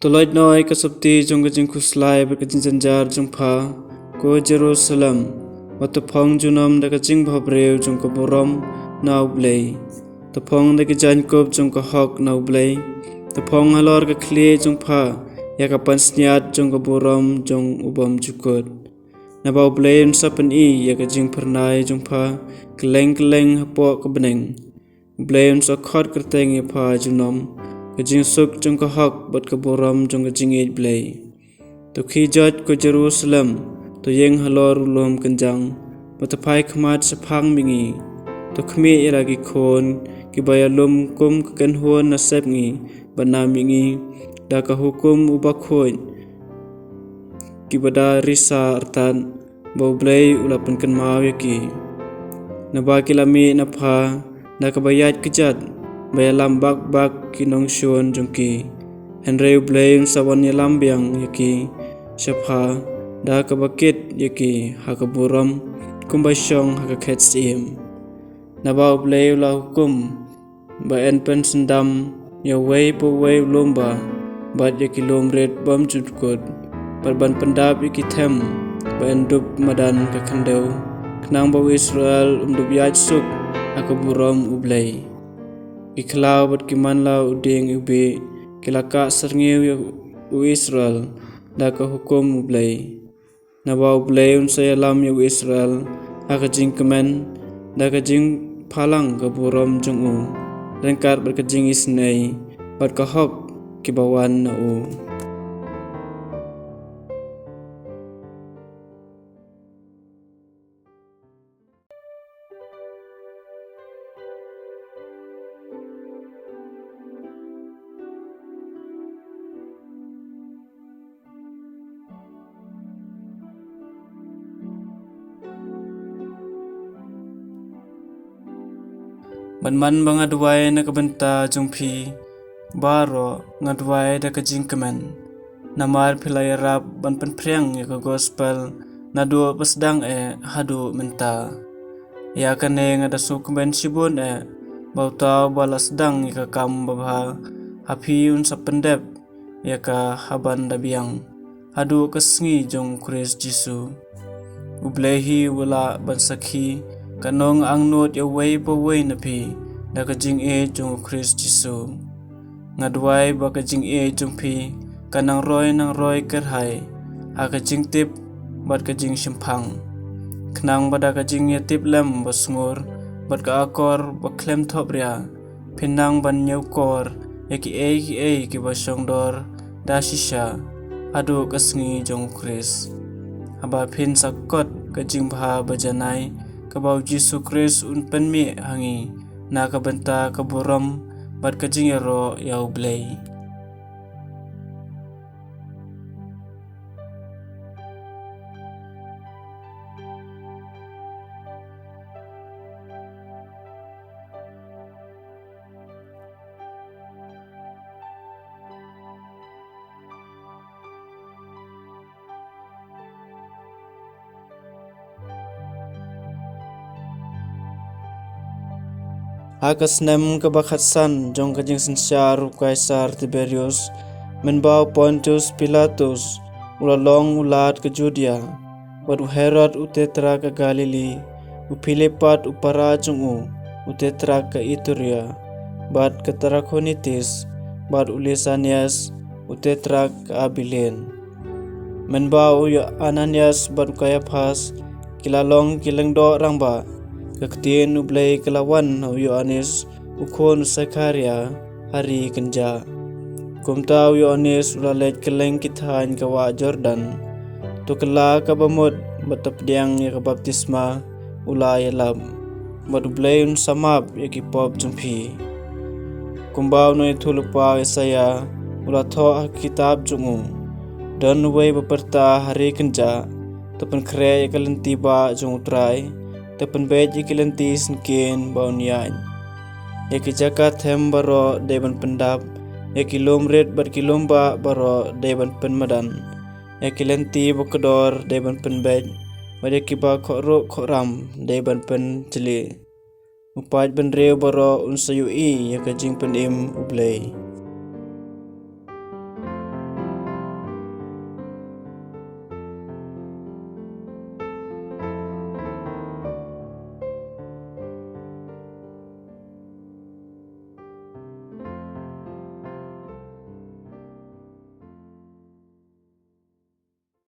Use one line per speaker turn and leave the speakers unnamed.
Toloi noi ka sabti jong ka jing khuslai ba ka jing janjar jong pha ko Jerusalem wat phong junam da ka jing bhabreu jong ka borom nau blei to phong da ka Jacob jong ka hok nau blei to phong halor ka khle jong pha ya ka pan sniat jong ka borom jong ubam jukut na bau blei sapan I ya ka jing pernai jong pha kleng hapo ka beneng blei so khot kerteng ya pha junom ka jing suk jong ka hok bat ka borom jong ka jing ej blei to khi jot ko Jerusalem to yeng halor ulom kanjang matapai khmat saphang mingi to khmi ira gi khon ki bayalum kum kan huan na sep ngi bana mingi da ka hukum uba khoi ki bada risa artan bau blei ulapan kan mau yaki na ba kilami na pha da ka bayat kejat bayalam bak kinong shuan jongki henreu blei sawan yalam biang yaki shapha da ka bakit yaki hakaburam kumbashong hakakhet sim na ba blei la hukum ba en pen sendam ya wei po wei lomba bat yaki lomret bam jutkot parban pendap yaki them ba en dup madan ka khandeu knang ba Israel dup yaj suk hakaburam ublei ikhlaw bat kiman la uding ubi kilaka Sngi u Israel da ka hukum ublei na ba ublei unsaya lam yu Israel aka jing kemen da ka jing phalang ka buram jong u rengkat bat ka jing isnei bat ka hok ki bawan na u man bangadwai na kabenta jungphi BARUKH ngadwai da ka jingkemen namar philai rap ban pen phreng ya ka gospel na do pasdang hadu menta ya kane ngada sukmen sibun bautau balasdang ya ka kam babha hapi un sapendep ya ka haban dabiang hadu ka Sngi jong Chris Jisu ublehi wala ban sakhi kanong ang not ya wei po wei na phi da ka jing jong Chris Jisu ngadwai ba ka jing jong phi kanang roi kerhai ha ka jing tip bat ka jing simphang knang bada ka jing ya tip lem basngur bat ka akor ba klem thopria phinang ban nyau kor ya ki ki basong dor da shisha adu ka Sngi jong Chris aba phin sakot ka jing bha bajanai ka bau Jisu Chris un penmi hangi na ka benta ka boram bat ka jing ro yau blei Hakasnem ka bakhatsan jong ka jing sinsar Kaisar Tiberius menbau Pontius Pilatus ulalong ulat ke Judea wadu Herod utetra ka Galili u Philippat upara jungu utetra ka Ituria bat ka Trachonitis bat ulisanias utetra ka Abilien menbau ya Ananias bat Kayafas kilalong kilengdo rangba kaktin ublei kelawan Yohanes ukhon Sakaria hari kenja kumtau Yohanes ulalet keleng kithan kawa Jordan tukla kabamod batapdiang ya baptisma ulay lab madublei samap ya kipop jungphi kumbau noi thulupa Isaya ulatho kitab jungu dan wei baperta hari kenja tapan kre kalenti ba jung Trai tapan bej ikilanti sinkin baunian yaki jaka them baro deban pendap yaki lomret bar kilomba baro deban penmadan yaki lanti bokedor deban penbej bar yaki ba khoro khoram deban pen jeli upat benreu baro unsayui yaka jing penim ublei